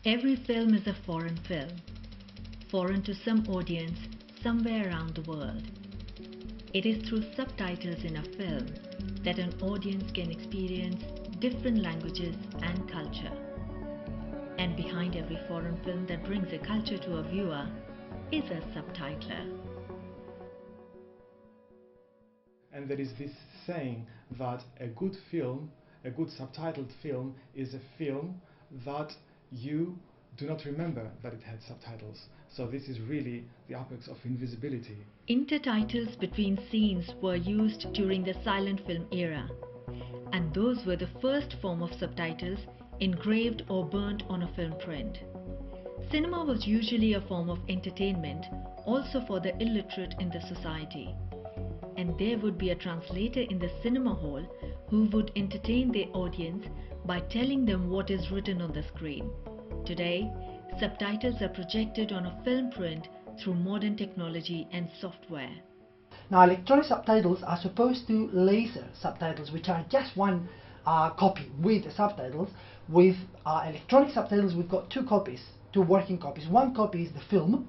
Every film is a foreign film, foreign to some audience somewhere around the world. It is through subtitles in a film that an audience can experience different languages and culture. And behind every foreign film that brings a culture to a viewer is a subtitler. And there is this saying that a good film, a good subtitled film, is a film that you do not remember that it had subtitles. So this is really the apex of invisibility. Intertitles between scenes were used during the silent film era, and those were the first form of subtitles engraved or burnt on a film print. Cinema was usually a form of entertainment also for the illiterate in the society, and there would be a translator in the cinema hall who would entertain the audience by telling them what is written on the screen. Today, subtitles are projected on a film print through modern technology and software. Now, electronic subtitles are opposed to laser subtitles, which are just one copy with the subtitles. With electronic subtitles, we've got two copies, two working copies. One copy is the film,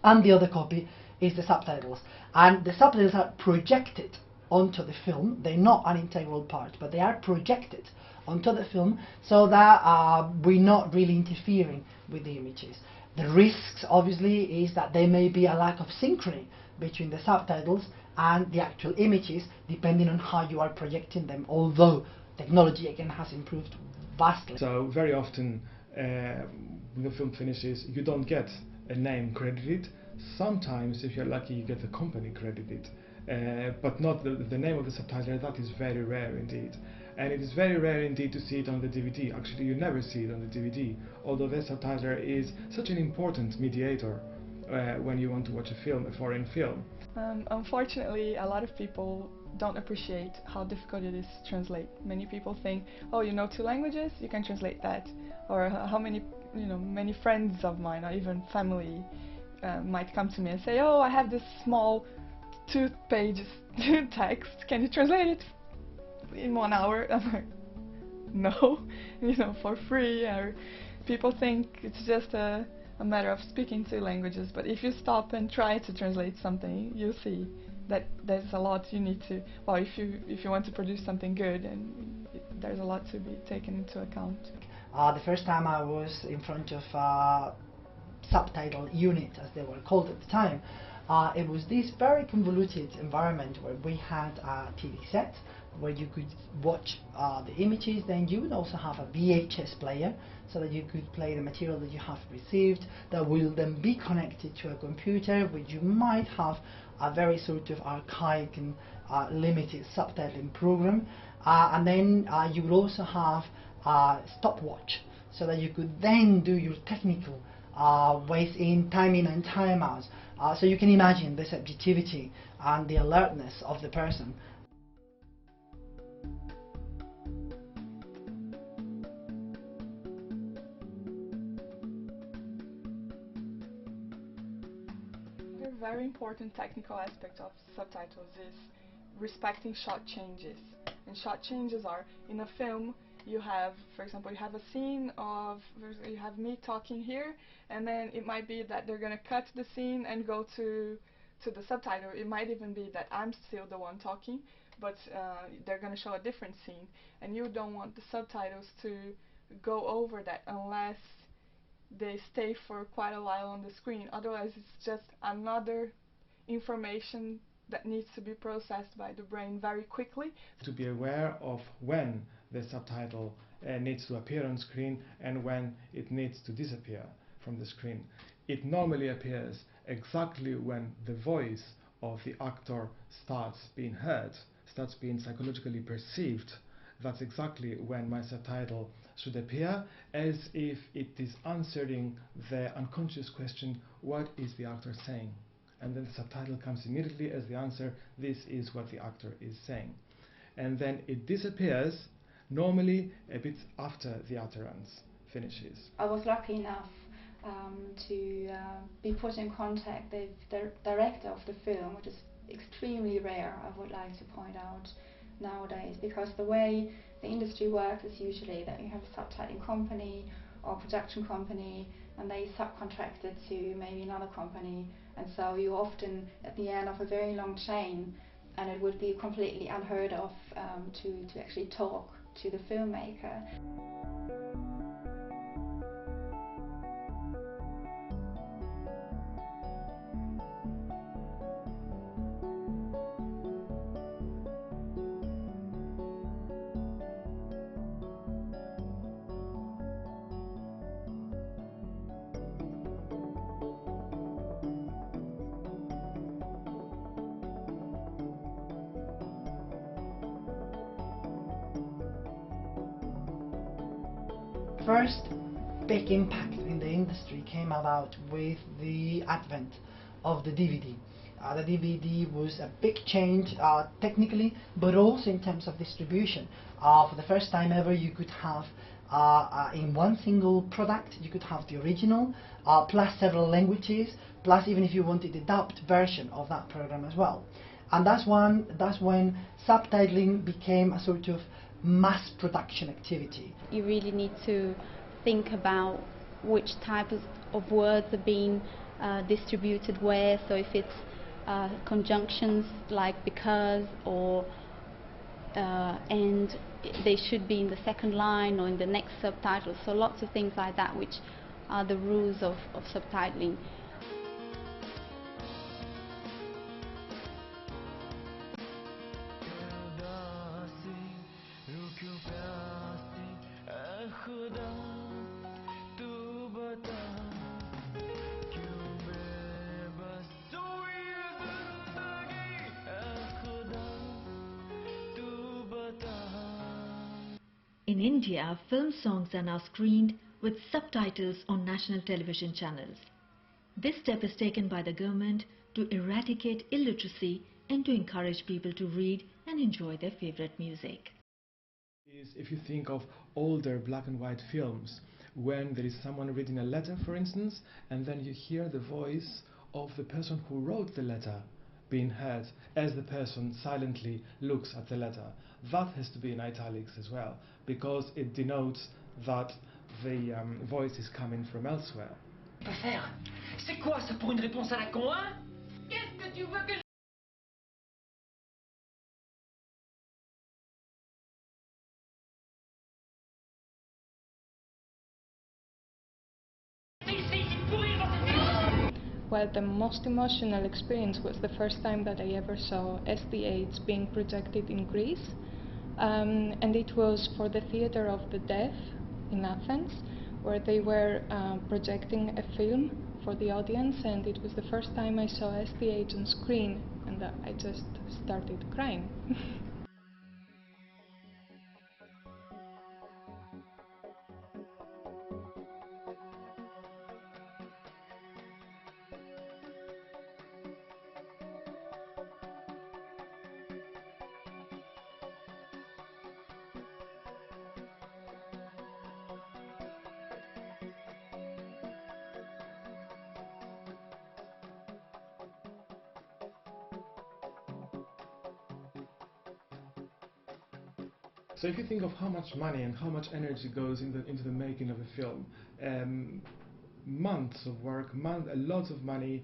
and the other copy is the subtitles. And the subtitles are projected onto the film. They're not an integral part, but they are projected onto the film so that we're not really interfering with the images. The risks, obviously, is that there may be a lack of synchrony between the subtitles and the actual images, depending on how you are projecting them, although technology again has improved vastly. So very often when the film finishes, you don't get a name credited. Sometimes, if you're lucky, you get the company credited, but not the name of the subtitler. That is very rare indeed. And it is very rare indeed to see it on the DVD. Actually, you never see it on the DVD, although the subtitler is such an important mediator when you want to watch a film, a foreign film. Unfortunately, a lot of people don't appreciate how difficult it is to translate. Many people think, oh, you know 2 languages, you can translate that. Or how many, many friends of mine, or even family, might come to me and say, oh, I have this small 2 pages text, can you translate it in 1 hour? I'm like, no, for free. Or people think it's just a matter of speaking 2 languages, but if you stop and try to translate something, you'll see that there's a lot you need to, well, if you want to produce something good, and there's a lot to be taken into account. The first time I was in front of a subtitle unit, as they were called at the time, it was this very convoluted environment where we had a TV set where you could watch the images. Then you would also have a VHS player so that you could play the material that you have received, that will then be connected to a computer, which you might have a very sort of archaic and limited subtitling program, and then you would also have a stopwatch so that you could then do your technical ways in time in and time out. So you can imagine the subjectivity and the alertness of the person. A very important technical aspect of subtitles is respecting shot changes. And shot changes are, in a film, you have, for example, you have a scene of, you have me talking here, and then it might be that they're going to cut the scene and go to the subtitle. It might even be that I'm still the one talking, but they're going to show a different scene, and you don't want the subtitles to go over that unless they stay for quite a while on the screen. Otherwise, it's just another information that needs to be processed by the brain very quickly. To be aware of when the subtitle needs to appear on screen and when it needs to disappear from the screen. It normally appears exactly when the voice of the actor starts being heard, starts being psychologically perceived. That's exactly when my subtitle should appear, as if it is answering the unconscious question, what is the actor saying? And then the subtitle comes immediately as the answer, this is what the actor is saying. And then it disappears, normally a bit after the utterance finishes. I was lucky enough to be put in contact with the director of the film, which is extremely rare, I would like to point out nowadays, because the way the industry works is usually that you have a subtitling company or production company, and they subcontract it to maybe another company, and so you're often at the end of a very long chain, and it would be completely unheard of to actually talk to the filmmaker. First big impact in the industry came about with the advent of the DVD. The DVD was a big change technically, but also in terms of distribution. For the first time ever, you could have in one single product, you could have the original, plus several languages, plus even if you wanted a dubbed version of that program as well. And that's when subtitling became a sort of mass production activity. You really need to think about which types of words are being distributed where, so if it's conjunctions like because or and they should be in the second line or in the next subtitle, so lots of things like that which are the rules of subtitling. In India, film songs are now screened with subtitles on national television channels. This step is taken by the government to eradicate illiteracy and to encourage people to read and enjoy their favorite music. If you think of older black and white films, when there is someone reading a letter, for instance, and then you hear the voice of the person who wrote the letter being heard as the person silently looks at the letter. That has to be in italics as well, because it denotes that the voice is coming from elsewhere. Pas faire. C'est quoi ça pour une réponse à la con, hein? Qu'est-ce que tu veux que Well, the most emotional experience was the first time that I ever saw SDH being projected in Greece, and it was for the Theatre of the Deaf in Athens, where they were projecting a film for the audience, and it was the first time I saw SDH on screen, and I just started crying. So if you think of how much money and how much energy goes into the making of a film, months of work, a lot of money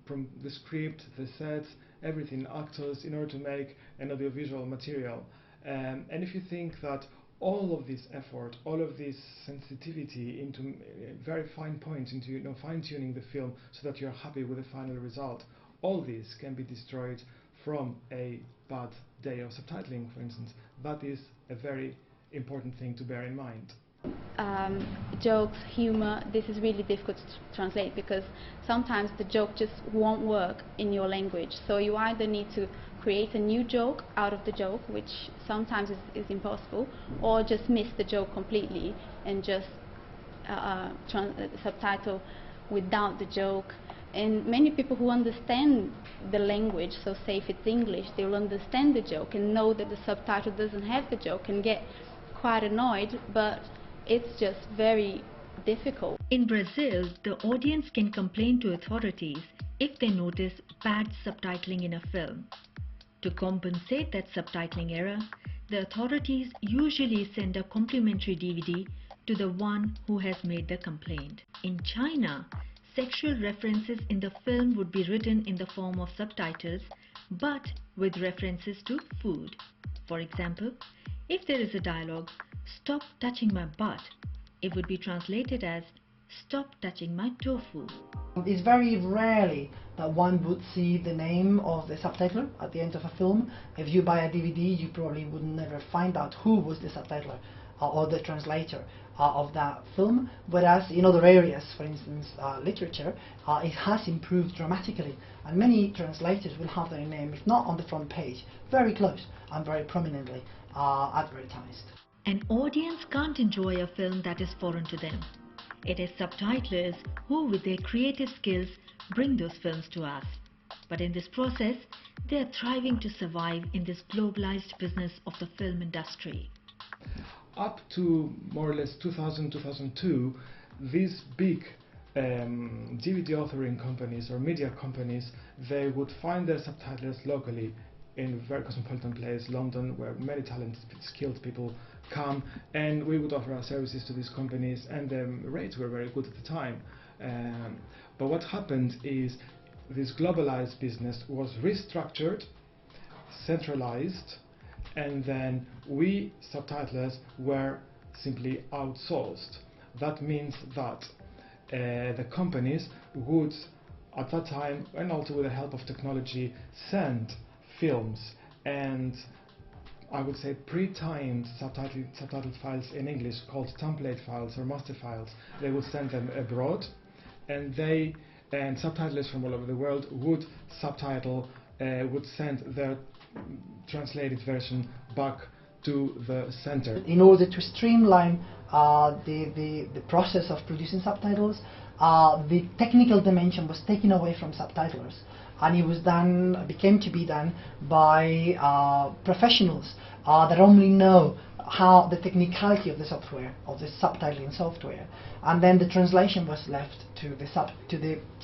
from the script, the sets, everything, actors, in order to make an audiovisual material. And if you think that all of this effort, all of this sensitivity into very fine points, into fine-tuning the film so that you're happy with the final result, all this can be destroyed from a bad day of subtitling, for instance. That is a very important thing to bear in mind. Jokes, humor, this is really difficult to translate because sometimes the joke just won't work in your language. So you either need to create a new joke out of the joke, which sometimes is impossible, or just miss the joke completely and just subtitle without the joke. And many people who understand the language, so say if it's English, they will understand the joke and know that the subtitle doesn't have the joke and get quite annoyed, but it's just very difficult. In Brazil, the audience can complain to authorities if they notice bad subtitling in a film. To compensate that subtitling error, the authorities usually send a complimentary DVD to the one who has made the complaint. In China, sexual references in the film would be written in the form of subtitles, but with references to food. For example, if there is a dialogue, "Stop touching my butt," it would be translated as "Stop touching my tofu." It's very rarely that one would see the name of the subtitler at the end of a film. If you buy a DVD, you probably would never find out who was the subtitler or the translator of that film, whereas in other areas, for instance literature, it has improved dramatically, and many translators will have their name, if not on the front page, very close and very prominently advertised. An audience can't enjoy a film that is foreign to them. It is subtitlers who, with their creative skills, bring those films to us. But in this process, they are thriving to survive in this globalized business of the film industry. Up to more or less 2000-2002, these big DVD authoring companies or media companies, they would find their subtitles locally in very cosmopolitan place, London, where many talented, skilled people come, and we would offer our services to these companies, and the rates were very good at the time. But what happened is this globalized business was restructured, centralized, and then we subtitlers were simply outsourced. That means that the companies would, at that time, and also with the help of technology, send films and I would say pre-timed subtitled files in English called template files or master files. They would send them abroad, and subtitlers from all over the world would subtitle, would send their translated version back to the center. In order to streamline the process of producing subtitles, the technical dimension was taken away from subtitlers, and it was became to be done by professionals that only know how the technicality of the software, of the subtitling software, and then the translation was left to the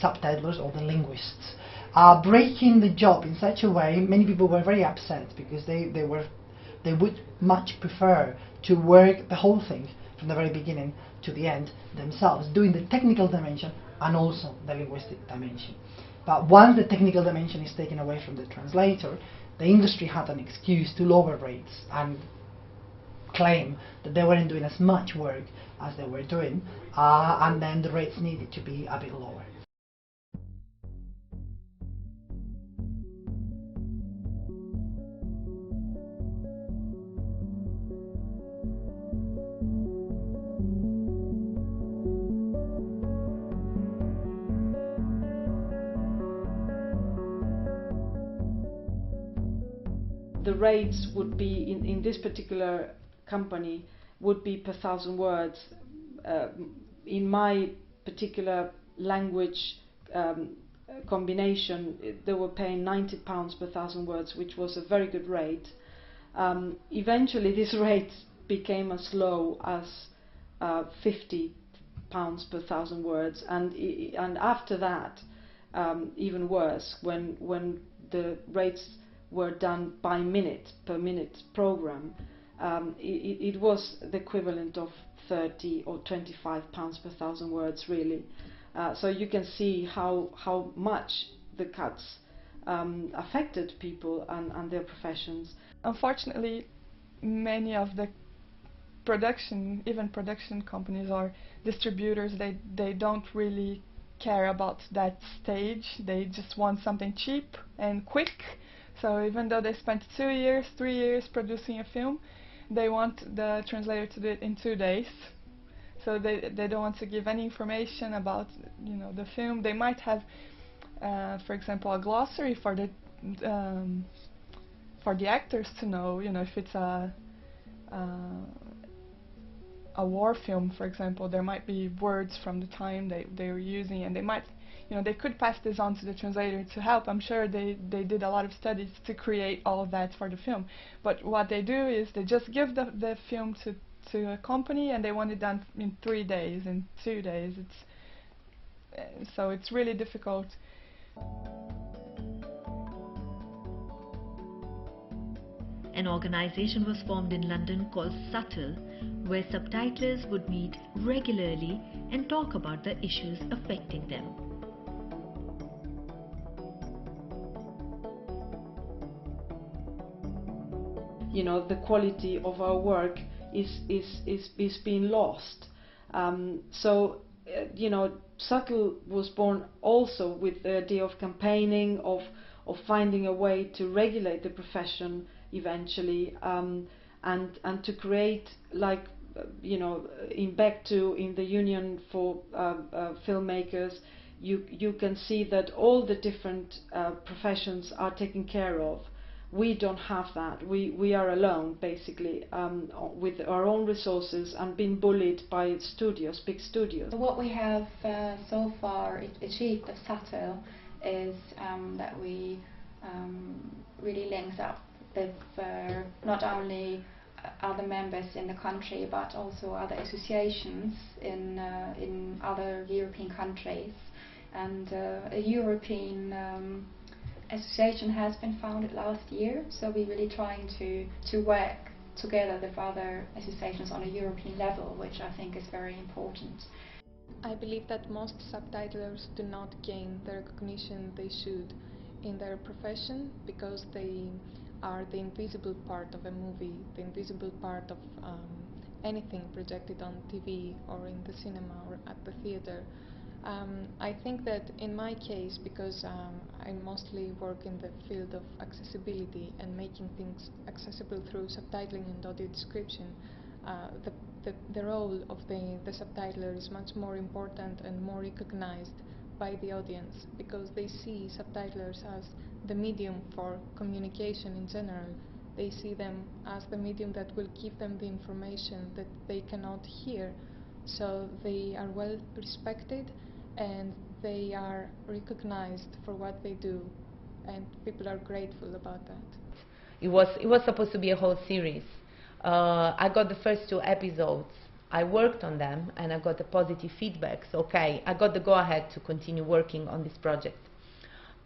subtitlers or the linguists. Breaking the job in such a way, many people were very upset because they would much prefer to work the whole thing from the very beginning to the end themselves, doing the technical dimension and also the linguistic dimension. But once the technical dimension is taken away from the translator, the industry had an excuse to lower rates and claim that they weren't doing as much work as they were doing, and then the rates needed to be a bit lower. The rates would be, in this particular company, would be per 1,000 words. In my particular language combination, they were paying £90 per 1,000 words, which was a very good rate. Eventually this rate became as low as £50 per 1,000 words, and after that even worse, when the rates were done by minute, per minute program, it was the equivalent of 30 or 25 pounds per 1,000 words, really. So you can see how much the cuts affected people and their professions. Unfortunately, many of the production companies or distributors, they don't really care about that stage. They just want something cheap and quick. So even though they spent 2 years, 3 years producing a film, they want the translator to do it in 2 days. So they don't want to give any information about the film. They might have, for example, a glossary for the actors to know, if it's a war film, for example, there might be words from the time they were using, and they might. They could pass this on to the translator to help. I'm sure they did a lot of studies to create all of that for the film. But what they do is they just give the film to a company, and they want it done in 3 days, in 2 days. So it's really difficult. an organization was formed in London called Subtle, where subtitlers would meet regularly and talk about the issues affecting them. You know, the quality of our work is being lost. You know, Subtle was born also with the idea of campaigning, of finding a way to regulate the profession eventually, and to create, like, you know, in the Union for Filmmakers, you can see that all the different professions are taken care of. We don't have that. We are alone, basically, with our own resources and being bullied by studios, big studios. What we have so far achieved of Subtle is that we really links up with not only other members in the country but also other associations in other European countries, and a European association has been founded last year, so we're really trying to work together with other associations on a European level, which I think is very important. I believe that most subtitlers do not gain the recognition they should in their profession because they are the invisible part of a movie, the invisible part of anything projected on TV or in the cinema or at the theater. I think that in my case, because I mostly work in the field of accessibility and making things accessible through subtitling and audio description, the role of the subtitler is much more important and more recognized by the audience, because they see subtitlers as the medium for communication in general. They see them as the medium that will give them the information that they cannot hear. So they are well respected and they are recognized for what they do, and people are grateful about that. It was supposed to be a whole series. I got the first 2 episodes. I worked on them and I got the positive feedback. So, okay, I got the go-ahead to continue working on this project.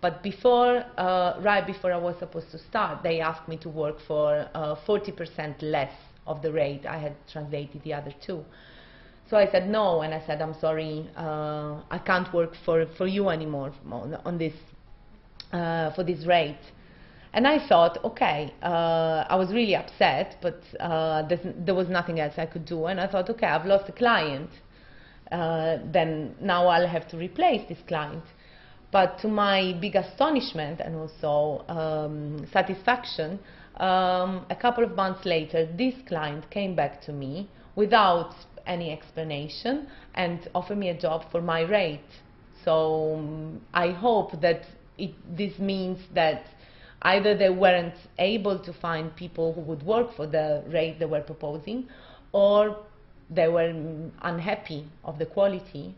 But before, right before I was supposed to start, they asked me to work for 40% less of the rate I had translated the other 2. So I said no, and I said, I'm sorry, I can't work for you anymore on this, for this rate. And I thought, okay, I was really upset, but there was nothing else I could do. And I thought, okay, I've lost a client, then now I'll have to replace this client. But to my big astonishment and also satisfaction, a couple of months later, this client came back to me without any explanation and offered me a job for my rate. So I hope that this means that either they weren't able to find people who would work for the rate they were proposing, or they were unhappy of the quality.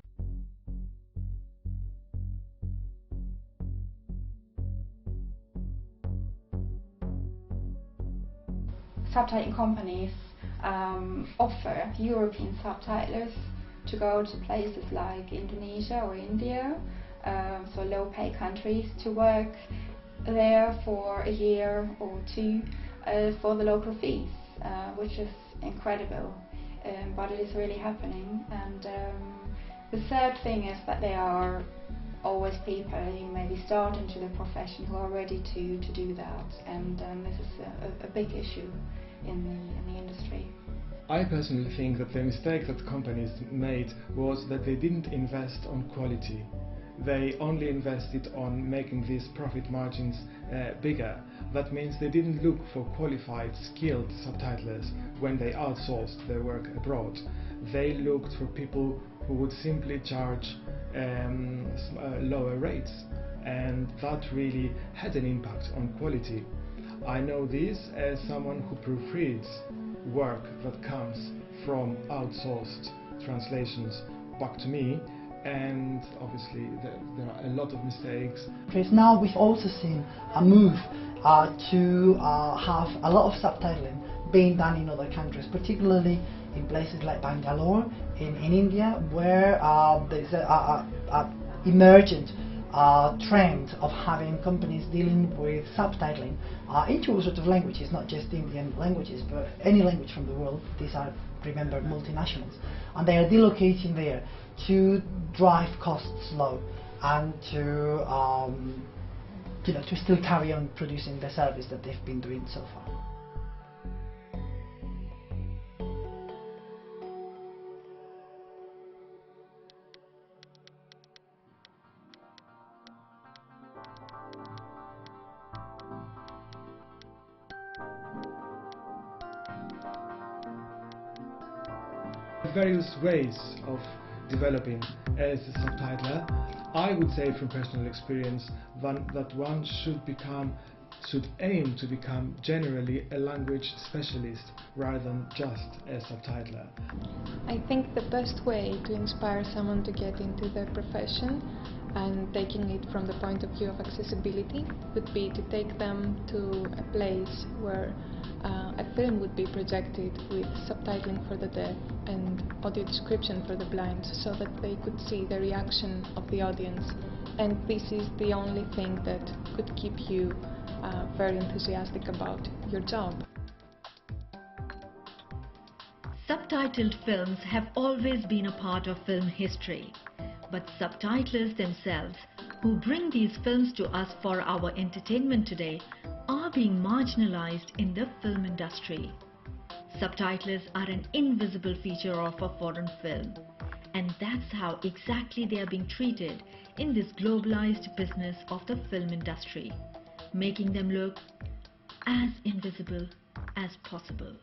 Subtitling companies offer European subtitlers to go to places like Indonesia or India, so low-pay countries, to work there for a year or 2 for the local fees, which is incredible, but it is really happening. And the sad thing is that there are always people who maybe start into the profession who are ready to do that, and this is a big issue in the industry. I personally think that the mistake that companies made was that they didn't invest on quality. They only invested on making these profit margins bigger. That means they didn't look for qualified, skilled subtitlers when they outsourced their work abroad. They looked for people who would simply charge lower rates, and that really had an impact on quality. I know this as someone who proofreads work that comes from outsourced translations back to me, and obviously there are a lot of mistakes. Because now we've also seen a move to have a lot of subtitling being done in other countries, particularly in places like Bangalore in India, where there's a emergent trend of having companies dealing with subtitling into all sorts of languages, not just Indian languages, but any language from the world. These are, remember, multinationals, and they are delocating there to drive costs low and to to still carry on producing the service that they've been doing so far. Various ways of developing as a subtitler. I would say from personal experience that one should aim to become generally a language specialist rather than just a subtitler. I think the best way to inspire someone to get into the profession and taking it from the point of view of accessibility would be to take them to a place where a film would be projected with subtitling for the deaf and audio description for the blind, so that they could see the reaction of the audience. And this is the only thing that could keep you very enthusiastic about your job. Subtitled films have always been a part of film history, but subtitlers themselves, who bring these films to us for our entertainment today, are being marginalized in the film industry. Subtitlers are an invisible feature of a foreign film, and that's how exactly they are being treated in this globalized business of the film industry, making them look as invisible as possible.